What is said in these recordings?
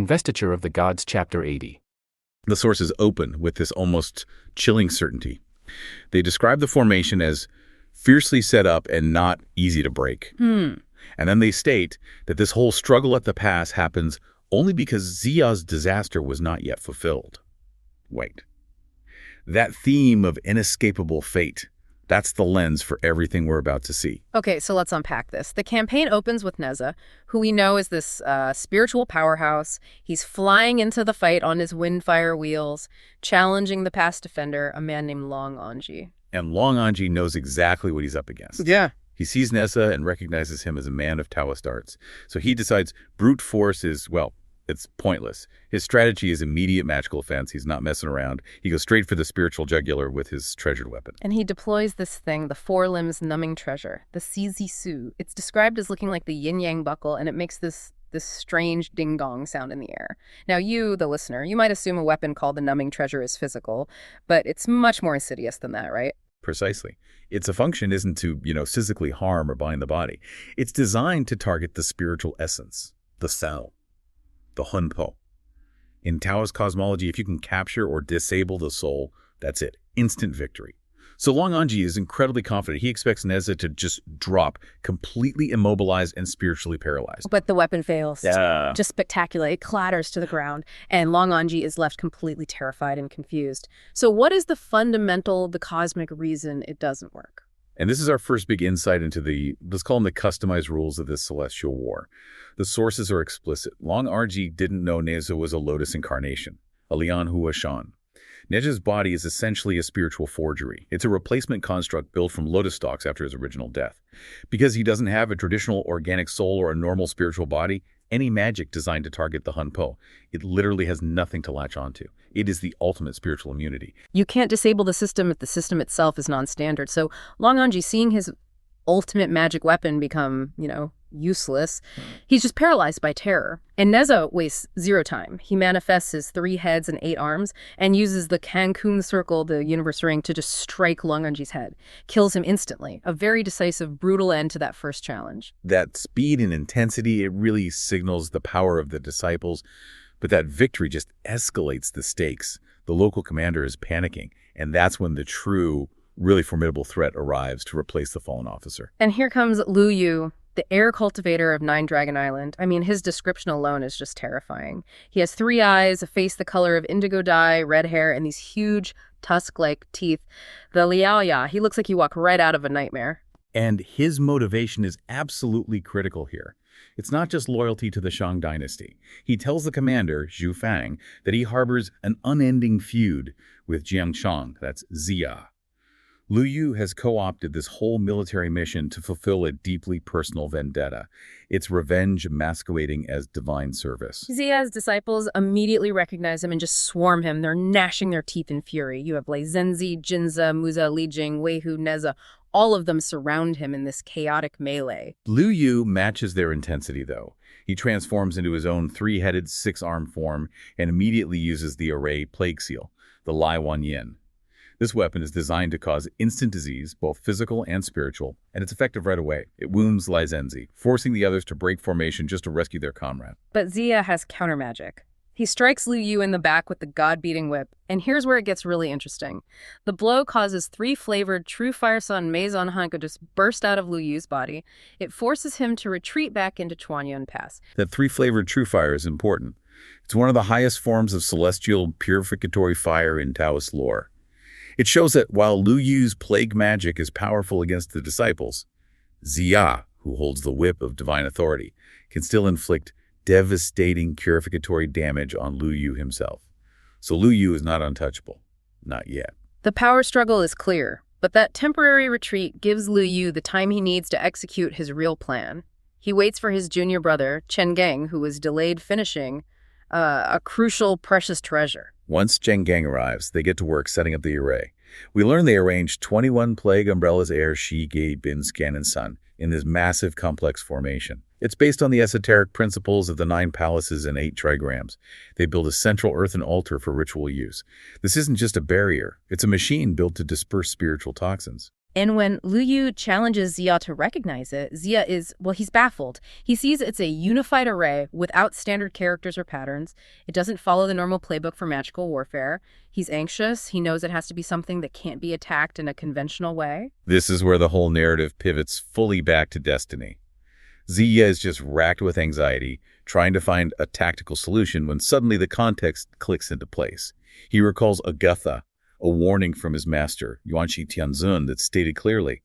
Investiture of the Gods, Chapter 80. The sources open with this almost chilling certainty. They describe the formation as fiercely set up and not easy to break. And then they state that this whole struggle at the pass happens only because Ziya's disaster was not yet fulfilled. Wait. That theme of inescapable fate, that's the lens for everything we're about to see. Okay, so let's unpack this. The campaign opens with Neza, who we know is this spiritual powerhouse. He's flying into the fight on his windfire wheels, challenging the past defender, a man named Long Anji. And Long Anji knows exactly what he's up against. Yeah. He sees Neza and recognizes him as a man of Taoist arts. So he decides brute force is, well, it's pointless. His strategy is immediate magical offense. He's not messing around. He goes straight for the spiritual jugular with his treasured weapon. And he deploys this thing, the four limbs numbing treasure, the Xiqi Su. It's described as looking like the yin-yang buckle, and it makes this strange ding-dong sound in the air. Now you, the listener, you might assume a weapon called the numbing treasure is physical, but it's much more insidious than that, right? Precisely. Its function isn't to, physically harm or bind the body. It's designed to target the spiritual essence, the cell, the hunpo. In Taoist cosmology, if you can capture or disable the soul, that's it. Instant victory. So Long Anji is incredibly confident. He expects Neza to just drop, completely immobilized and spiritually paralyzed. But the weapon fails. Yeah. Just spectacular. It clatters to the ground, and Long Anji is left completely terrified and confused. So what is the fundamental, the cosmic reason it doesn't work? And this is our first big insight into let's call them the customized rules of this celestial war. The sources are explicit. Long Anji didn't know Neza was a lotus incarnation, a Lian Hua Shan. Neza's body is essentially a spiritual forgery. It's a replacement construct built from lotus stalks after his original death. Because he doesn't have a traditional organic soul or a normal spiritual body, any magic designed to target the hunpo, it literally has nothing to latch onto. It is the ultimate spiritual immunity. You can't disable the system if the system itself is non-standard. So Long Anji, seeing his ultimate magic weapon become, useless, he's just paralyzed by terror. And Neza wastes zero time. He manifests his 3 heads and 8 arms and uses the Cancun circle, the universe ring, to just strike Long Anji's head. Kills him instantly. A very decisive, brutal end to that first challenge. That speed and intensity, it really signals the power of the disciples. But that victory just escalates the stakes. The local commander is panicking. And that's when the true, really formidable threat arrives to replace the fallen officer. And here comes Lu Yu, the air cultivator of Nine Dragon Island. I mean, his description alone is just terrifying. He has 3 eyes, a face the color of indigo dye, red hair, and these huge tusk-like teeth. The Liao Ya, he looks like he walked right out of a nightmare. And his motivation is absolutely critical here. It's not just loyalty to the Shang dynasty. He tells the commander, Zhu Fang, that he harbors an unending feud with Shang, that's Ziya. Lu Yu has co-opted this whole military mission to fulfill a deeply personal vendetta. It's revenge masquerading as divine service. Ziya's disciples immediately recognize him and just swarm him. They're gnashing their teeth in fury. You have Lei Zhenzi, Jinza, Muza, Li Jing, Weihu, Neza. All of them surround him in this chaotic melee. Lu Yu matches their intensity, though. He transforms into his own 3-headed, 6-armed form and immediately uses the array plague seal, the Lai Wan Yin. This weapon is designed to cause instant disease, both physical and spiritual, and it's effective right away. It wounds Lei Zhenzi, forcing the others to break formation just to rescue their comrade. But Ziya has counter magic. He strikes Lu Yu in the back with the god-beating whip, and here's where it gets really interesting. The blow causes 3-flavored True Fire Sun Maison Hanko to burst out of Lu Yu's body. It forces him to retreat back into Chuanyuan Pass. That 3-flavored True Fire is important. It's one of the highest forms of celestial purificatory fire in Taoist lore. It shows that while Lu Yu's plague magic is powerful against the disciples, Ziya, who holds the whip of divine authority, can still inflict devastating purificatory damage on Lu Yu himself. So Lu Yu is not untouchable. Not yet. The power struggle is clear, but that temporary retreat gives Lu Yu the time he needs to execute his real plan. He waits for his junior brother, Chen Gang, who was delayed finishing a crucial, precious treasure. Once Chen Gang arrives, they get to work setting up the array. We learn they arranged 21 plague umbrellas air, Shi, Ge, Bin, Scan, and Sun in this massive complex formation. It's based on the esoteric principles of the 9 palaces and 8 trigrams. They build a central earthen altar for ritual use. This isn't just a barrier. It's a machine built to disperse spiritual toxins. And when Lu Yu challenges Ziya to recognize it, Ziya he's baffled. He sees it's a unified array without standard characters or patterns. It doesn't follow the normal playbook for magical warfare. He's anxious. He knows it has to be something that can't be attacked in a conventional way. This is where the whole narrative pivots fully back to destiny. Ziya is just racked with anxiety, trying to find a tactical solution when suddenly the context clicks into place. He recalls Agatha, a warning from his master, Yuanxi Tianzun, that stated clearly,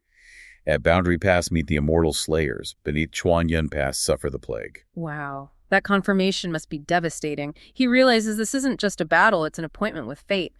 "At Boundary Pass meet the immortal slayers. Beneath Chuanyun Pass suffer the plague." Wow. That confirmation must be devastating. He realizes this isn't just a battle, it's an appointment with fate.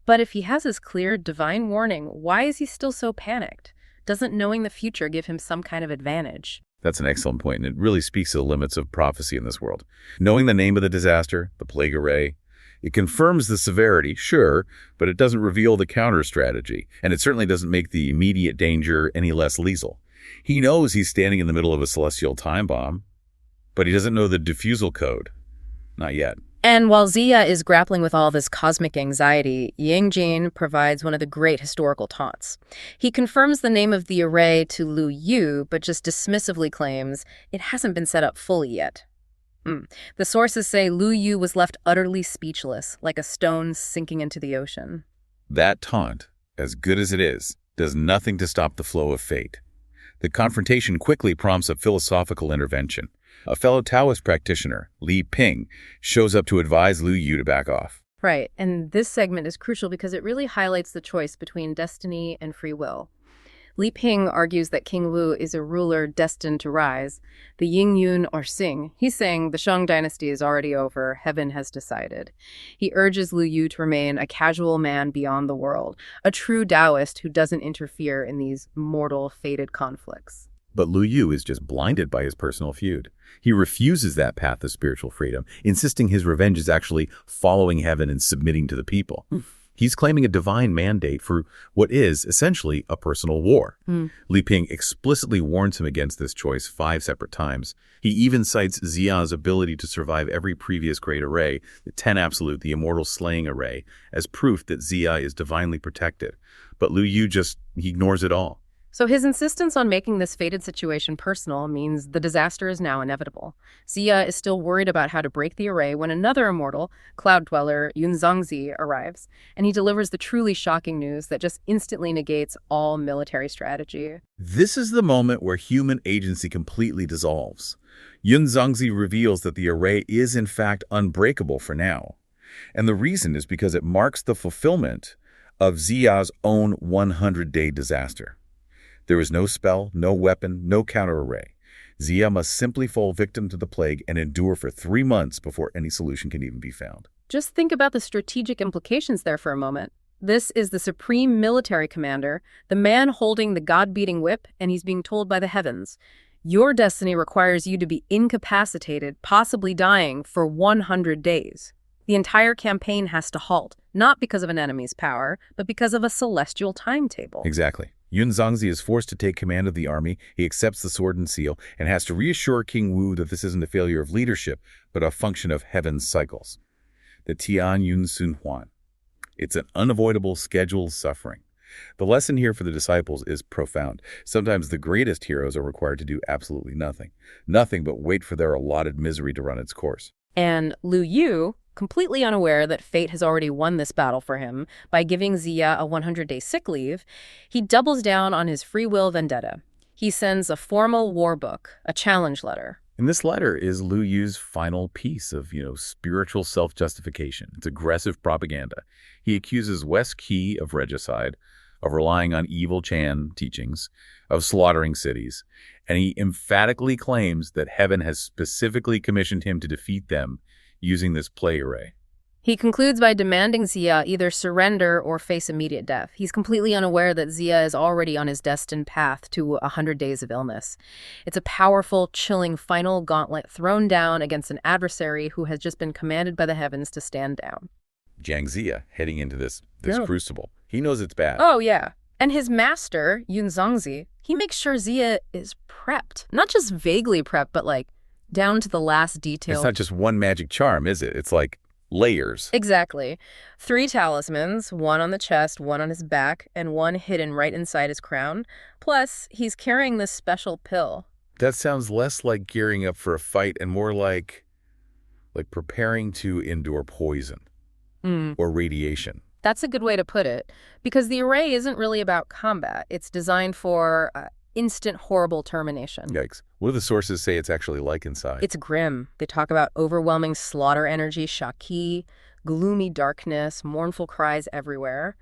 But if he has this clear divine warning, why is he still so panicked? Doesn't knowing the future give him some kind of advantage? That's an excellent point, and it really speaks to the limits of prophecy in this world. Knowing the name of the disaster, the plague array, it confirms the severity, sure, but it doesn't reveal the counter strategy, and it certainly doesn't make the immediate danger any less lethal. He knows he's standing in the middle of a celestial time bomb, but he doesn't know the diffusal code. Not yet. And while Ziya is grappling with all this cosmic anxiety, Yang Jin provides one of the great historical taunts. He confirms the name of the array to Lu Yu, but just dismissively claims it hasn't been set up fully yet. The sources say Lu Yu was left utterly speechless, like a stone sinking into the ocean. That taunt, as good as it is, does nothing to stop the flow of fate. The confrontation quickly prompts a philosophical intervention. A fellow Taoist practitioner, Li Ping, shows up to advise Lu Yu to back off. Right, and this segment is crucial because it really highlights the choice between destiny and free will. Li Ping argues that King Wu is a ruler destined to rise. The Ying Yun are Xing. He's saying the Shang dynasty is already over, heaven has decided. He urges Lu Yu to remain a casual man beyond the world, a true Taoist who doesn't interfere in these mortal, fated conflicts. But Lu Yu is just blinded by his personal feud. He refuses that path of spiritual freedom, insisting his revenge is actually following heaven and submitting to the people. He's claiming a divine mandate for what is essentially a personal war. Li Ping explicitly warns him against this choice 5 separate times. He even cites Ziya's ability to survive every previous great array, the 10 Absolute, the immortal slaying array, as proof that Ziya is divinely protected. But Lu Yu he ignores it all. So his insistence on making this fated situation personal means the disaster is now inevitable. Ziya is still worried about how to break the array when another immortal, Cloud Dweller Yun Zongzi, arrives, and he delivers the truly shocking news that just instantly negates all military strategy. This is the moment where human agency completely dissolves. Yun Zongzi reveals that the array is in fact unbreakable for now. And the reason is because it marks the fulfillment of Ziya's own 100-day disaster. There is no spell, no weapon, no counter-array. Ziya must simply fall victim to the plague and endure for 3 months before any solution can even be found. Just think about the strategic implications there for a moment. This is the supreme military commander, the man holding the god-beating whip, and he's being told by the heavens, your destiny requires you to be incapacitated, possibly dying, for 100 days. The entire campaign has to halt, not because of an enemy's power, but because of a celestial timetable. Exactly. Yun Zongzi is forced to take command of the army. He accepts the sword and seal and has to reassure King Wu that this isn't a failure of leadership, but a function of heaven's cycles. The Tian Yun Sun Huan. It's an unavoidable scheduled suffering. The lesson here for the disciples is profound. Sometimes the greatest heroes are required to do absolutely nothing. Nothing but wait for their allotted misery to run its course. And Lu Yu, completely unaware that fate has already won this battle for him by giving Ziya a 100-day sick leave, he doubles down on his free will vendetta. He sends a formal war book, a challenge letter. And this letter is Lu Yu's final piece of, spiritual self-justification. It's aggressive propaganda. He accuses West Xiqi of regicide, of relying on evil Chan teachings, of slaughtering cities, and he emphatically claims that heaven has specifically commissioned him to defeat them using this plague array. He concludes by demanding Ziya either surrender or face immediate death. He's completely unaware that Ziya is already on his destined path to 100 days of illness. It's a powerful, chilling final gauntlet thrown down against an adversary who has just been commanded by the heavens to stand down. Jiang Ziya, heading into this crucible, he knows it's bad. Oh, yeah. And his master, Yun Zongzi, he makes sure Ziya is prepped. Not just vaguely prepped, but down to the last detail. It's not just one magic charm, is it? It's like Layers. Exactly. 3 talismans, one on the chest, one on his back, and one hidden right inside his crown. Plus, he's carrying this special pill. That sounds less like gearing up for a fight and more like preparing to endure poison or radiation. That's a good way to put it, because the array isn't really about combat. It's designed for instant, horrible termination. Yikes. What do the sources say it's actually like inside? It's grim. They talk about overwhelming slaughter energy, Xiqi, gloomy darkness, mournful cries everywhere.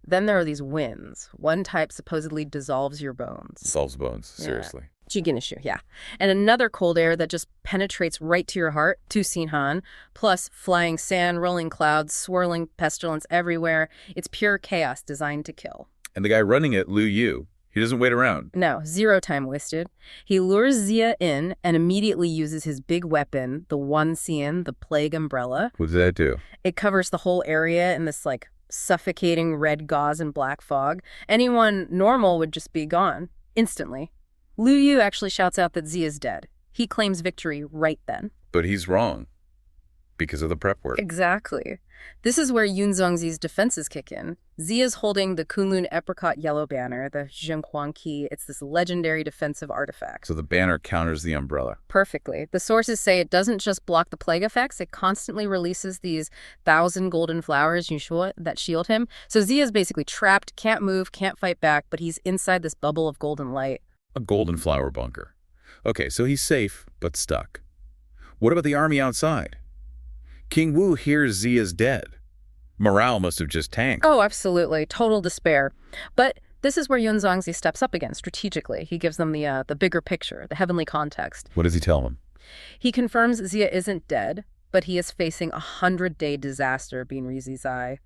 Then there are these winds. One type supposedly dissolves your bones. Dissolves bones, seriously. Xiqi, yeah. And another cold air that just penetrates right to your heart, to Sinhan, plus flying sand, rolling clouds, swirling pestilence everywhere. It's pure chaos designed to kill. And the guy running it, Lu Yu, he doesn't wait around. No, 0 time wasted. He lures Ziya in and immediately uses his big weapon, the One Xian, the Plague Umbrella. What does that do? It covers the whole area in this, suffocating red gauze and black fog. Anyone normal would just be gone, instantly. Lu Yu actually shouts out that Ziya's dead. He claims victory right then. But he's wrong. Because of the prep work. Exactly. This is where Yun Zongzi's defenses kick in. Ziya's holding the Kunlun Apricot Yellow Banner, the Zhenhuang Qi. It's this legendary defensive artifact. So the banner counters the umbrella. Perfectly. The sources say it doesn't just block the plague effects, it constantly releases these 1,000 golden flowers that shield him. So Ziya's basically trapped, can't move, can't fight back, but he's inside this bubble of golden light. A golden flower bunker. Okay, so he's safe, but stuck. What about the army outside? King Wu hears Ziya's dead. Morale must have just tanked. Oh, absolutely. Total despair. But this is where Yun Zongzi steps up again strategically. He gives them the bigger picture, the heavenly context. What does he tell them? He confirms Ziya isn't dead, but he is facing a 100-day disaster, being Rizizai.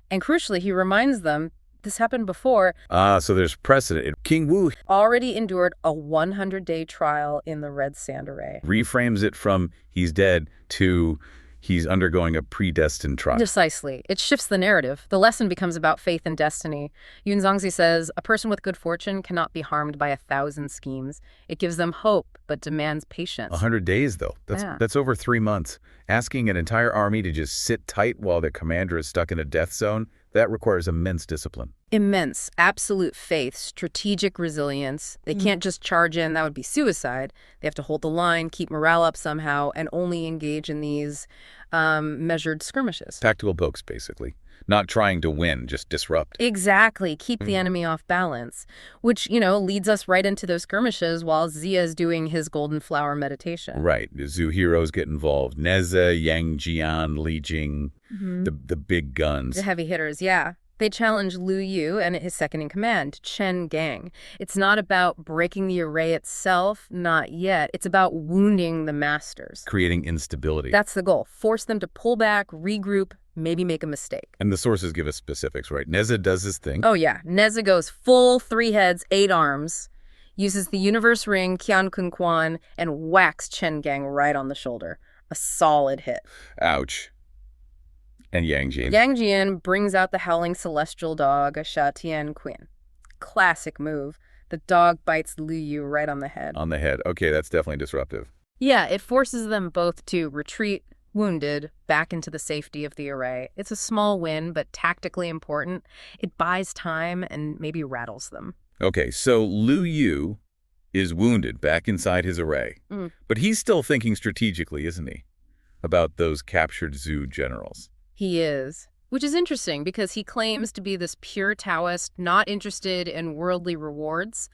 And crucially, he reminds them this happened before. So there's precedent. King Wu already endured a 100-day trial in the Red Sand Array. Reframes it from he's dead to he's undergoing a predestined trial. Precisely. It shifts the narrative. The lesson becomes about faith and destiny. Yun Zongzi says, a person with good fortune cannot be harmed by 1,000 schemes. It gives them hope, but demands patience. 100 days, though. That's over 3 months. Asking an entire army to just sit tight while their commander is stuck in a death zone, that requires immense discipline. Immense, absolute faith, strategic resilience. They can't just charge in. That would be suicide. They have to hold the line, keep morale up somehow, and only engage in these measured skirmishes. Tactical pokes, basically. Not trying to win, just disrupt. Exactly. Keep the enemy off balance, which, leads us right into those skirmishes while Ziya is doing his golden flower meditation. Right. The Zhu heroes get involved. Neza, Yang Jian, Li Jing, the big guns. The heavy hitters, yeah. They challenge Lu Yu and his second-in-command, Chen Gang. It's not about breaking the array itself, not yet. It's about wounding the masters. Creating instability. That's the goal. Force them to pull back, regroup, maybe make a mistake. And the sources give us specifics, right? Neza does his thing. Oh, yeah. Neza goes full 3 heads, 8 arms, uses the universe ring, Qian Kun Quan, and whacks Chen Gang right on the shoulder. A solid hit. Ouch. And Yang Jian. Yang Jian brings out the howling celestial dog, a Sha Tian Queen. Classic move. The dog bites Lu Yu right on the head. On the head. Okay, that's definitely disruptive. Yeah, it forces them both to retreat, wounded, back into the safety of the array. It's a small win, but tactically important. It buys time and maybe rattles them. Okay, so Lu Yu is wounded back inside his array. But he's still thinking strategically, isn't he? About those captured Zhu generals. He is, which is interesting because he claims to be this pure Taoist, not interested in worldly rewards,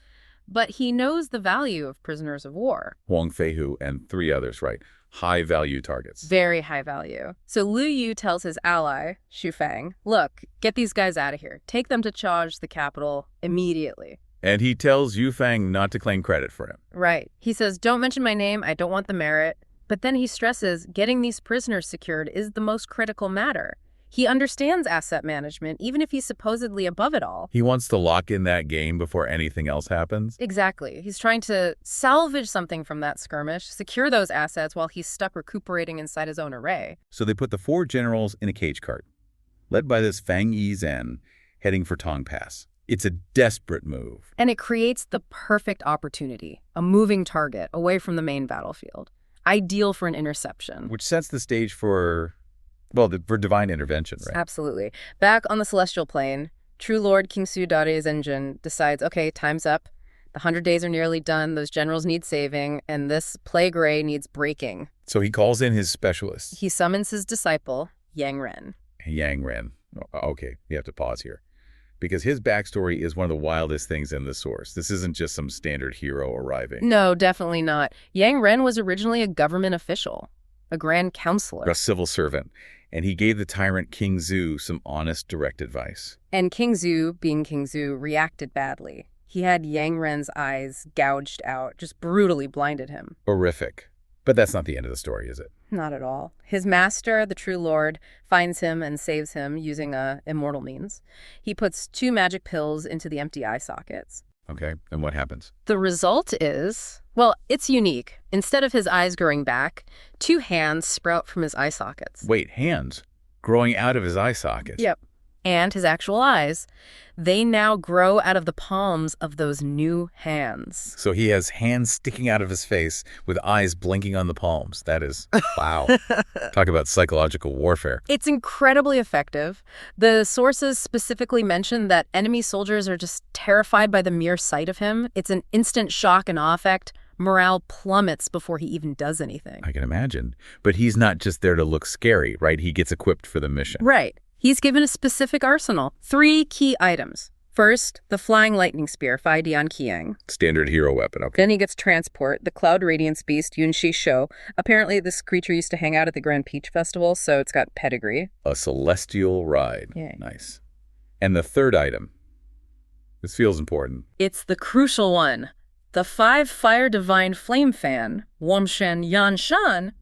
but he knows the value of prisoners of war. Huang Feihu and 3 others, right? High-value targets. Very high value. So Lu Yu tells his ally, Xu Fang, look, get these guys out of here. Take them to charge the capital immediately. And he tells Yu Fang not to claim credit for him. Right. He says, don't mention my name. I don't want the merit. But then he stresses getting these prisoners secured is the most critical matter. He understands asset management, even if he's supposedly above it all. He wants to lock in that game before anything else happens? Exactly. He's trying to salvage something from that skirmish, secure those assets while he's stuck recuperating inside his own array. So they put the 4 generals in a cage cart, led by this Fang Yi Zhen, heading for Tong Pass. It's a desperate move. And it creates the perfect opportunity, a moving target away from the main battlefield. Ideal for an interception. Which sets the stage for Well, for divine intervention, right? Absolutely. Back on the celestial plane, True Lord King Su Dare's engine decides, okay, time's up. The 100 days are nearly done. Those generals need saving, and this plague ray needs breaking. So he calls in his specialists. He summons his disciple, Yang Ren. Yang Ren. Okay, you have to pause here. Because his backstory is one of the wildest things in the source. This isn't just some standard hero arriving. No, definitely not. Yang Ren was originally a government official, a grand counselor. A civil servant. And he gave the tyrant King Zu some honest, direct advice. And King Zu, being King Zu, reacted badly. He had Yang Ren's eyes gouged out, just brutally blinded him. Horrific. But that's not the end of the story, is it? Not at all. His master, the True Lord, finds him and saves him using immortal means. He puts 2 magic pills into the empty eye sockets. Okay, and what happens? The result is, well, it's unique. Instead of his eyes growing back, 2 hands sprout from his eye sockets. Wait, hands growing out of his eye sockets? Yep. And his actual eyes, they now grow out of the palms of those new hands. So he has hands sticking out of his face with eyes blinking on the palms. That is, wow. Talk about psychological warfare. It's incredibly effective. The sources specifically mention that enemy soldiers are just terrified by the mere sight of him. It's an instant shock and awe effect. Morale plummets before he even does anything. I can imagine. But he's not just there to look scary, right? He gets equipped for the mission. Right. He's given a specific arsenal. 3 key items. First, the flying lightning spear, Fai Dian Qiang. Standard hero weapon, okay. Then he gets transport, the cloud radiance beast, Yunxi Shou. Apparently, this creature used to hang out at the Grand Peach Festival, so it's got pedigree. A celestial ride. Yay. Nice. And the third item. This feels important. It's the crucial one. The 5 Fire Divine Flame Fan, Wamshen Yan Shan.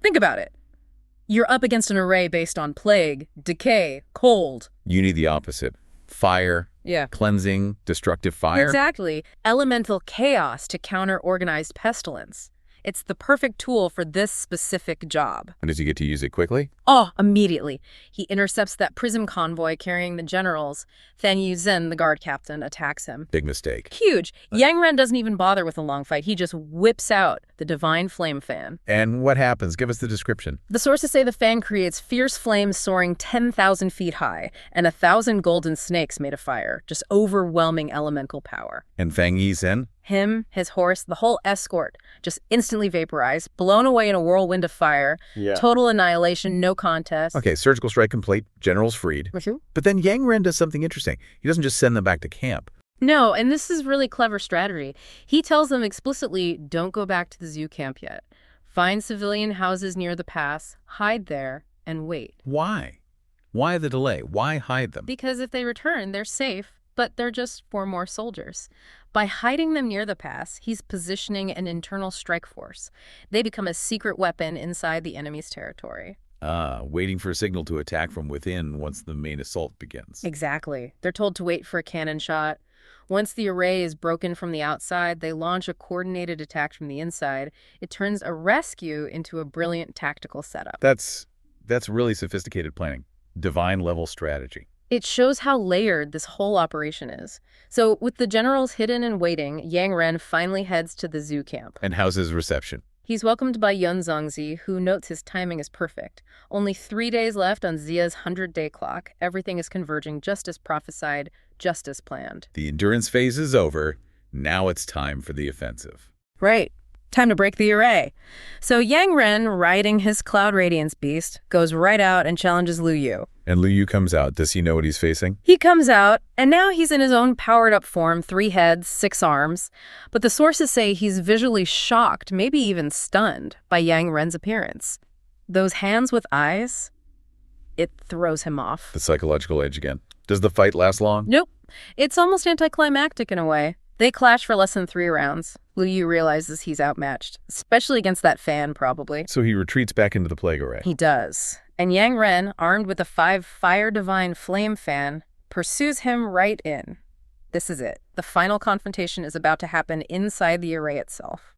Think about it. You're up against an array based on plague, decay, cold. You need the opposite. Fire, Yeah. cleansing, destructive fire. Exactly. Elemental chaos to counter organized pestilence. It's the perfect tool for this specific job. And does he get to use it quickly? Oh, immediately. He intercepts that prism convoy carrying the generals. Fan Yuzhen, the guard captain, attacks him. Big mistake. Huge. Yang Ren doesn't even bother with a long fight. He just whips out the divine flame fan. And what happens? Give us the description. The sources say the fan creates fierce flames soaring 10,000 feet high and 1,000 golden snakes made of fire. Just overwhelming elemental power. And Fang Yi's in? Him, his horse, the whole escort, just instantly vaporized, blown away in a whirlwind of fire. Yeah. Total annihilation, no contest. Okay, surgical strike complete. General's freed. But then Yang Ren does something interesting. He doesn't just send them back to camp. No, and this is really clever strategy. He tells them explicitly, don't go back to the zoo camp yet. Find civilian houses near the pass, hide there, and wait. Why? Why the delay? Why hide them? Because if they return, they're safe, but they're just 4 more soldiers. By hiding them near the pass, he's positioning an internal strike force. They become a secret weapon inside the enemy's territory. Waiting for a signal to attack from within once the main assault begins. Exactly. They're told to wait for a cannon shot. Once the array is broken from the outside, they launch a coordinated attack from the inside. It turns a rescue into a brilliant tactical setup. That's really sophisticated planning. Divine level strategy. It shows how layered this whole operation is. So with the generals hidden and waiting, Yang Ren finally heads to the zoo camp. And how's his reception? He's welcomed by Yun Zongzi, who notes his timing is perfect. Only 3 days left on Ziya's 100-day clock. Everything is converging just as prophesied, just as planned. The endurance phase is over. Now it's time for the offensive. Right. Time to break the array. So Yang Ren, riding his Cloud Radiance beast, goes right out and challenges Lu Yu. And Lu Yu comes out. Does he know what he's facing? He comes out, and now he's in his own powered-up form, 3 heads, 6 arms. But the sources say he's visually shocked, maybe even stunned, by Yang Ren's appearance. Those hands with eyes, it throws him off. The psychological edge again. Does the fight last long? Nope. It's almost anticlimactic in a way. They clash for less than 3 rounds. Lu Yu realizes he's outmatched, especially against that fan, probably. So he retreats back into the plague array. He does. And Yang Ren, armed with a 5 Fire Divine Flame Fan, pursues him right in. This is it. The final confrontation is about to happen inside the array itself.